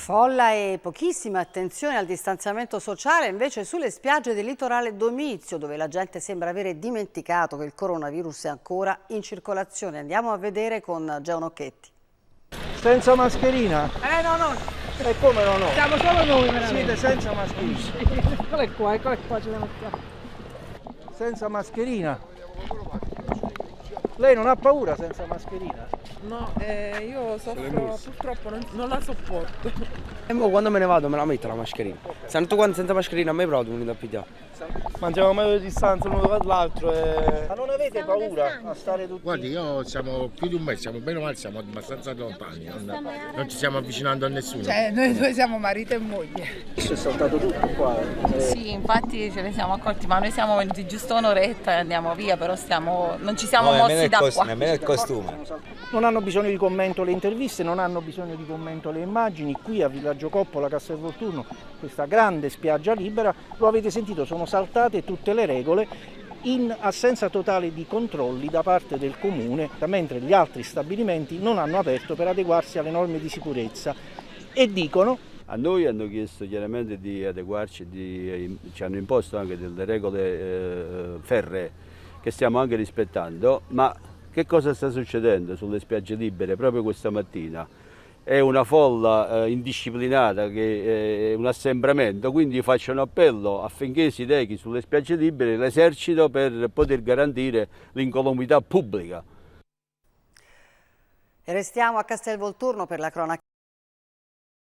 Folla e pochissima attenzione al distanziamento sociale invece sulle spiagge del litorale Domizio, dove la gente sembra avere dimenticato che il coronavirus è ancora in circolazione. Andiamo a vedere con Geo Nocchetti. Senza mascherina? No. E come no? Siamo solo noi veramente. Siete senza mascherina? Eccole qua, ce le mettiamo. Senza mascherina? Lei non ha paura senza mascherina? No, io soffro, purtroppo non la sopporto. E mo quando me ne vado me la metto la mascherina. Se tutto quanto senza mascherina a me proprio mi venite a pigliare. Mangiamo un metro di distanza l'uno dall'altro e... Ma non avete paura a stare tutti? Guardi, siamo più di un mese, siamo bene o male, siamo abbastanza lontani, non ci stiamo avvicinando a nessuno. Cioè, noi due siamo marito e moglie. Adesso è saltato tutto qua. Sì, infatti ce ne siamo accorti, ma noi siamo venuti giusto un'oretta e andiamo via, però non ci siamo mossi da qua. Nemmeno il costume. Non hanno bisogno di commento le interviste, non hanno bisogno di commento le immagini. Qui a Villaggio Coppola, Castelvolturno, questa grande spiaggia libera, lo avete sentito, sono saltate tutte le regole in assenza totale di controlli da parte del comune, mentre gli altri stabilimenti non hanno aperto per adeguarsi alle norme di sicurezza e dicono: a noi hanno chiesto chiaramente di adeguarci, ci hanno imposto anche delle regole ferree che stiamo anche rispettando, ma che cosa sta succedendo sulle spiagge libere proprio questa mattina? È una folla indisciplinata, che è un assembramento, quindi faccio un appello affinché si rechi sulle spiagge libere l'esercito per poter garantire l'incolumità pubblica. E restiamo a Castelvolturno per la cronaca.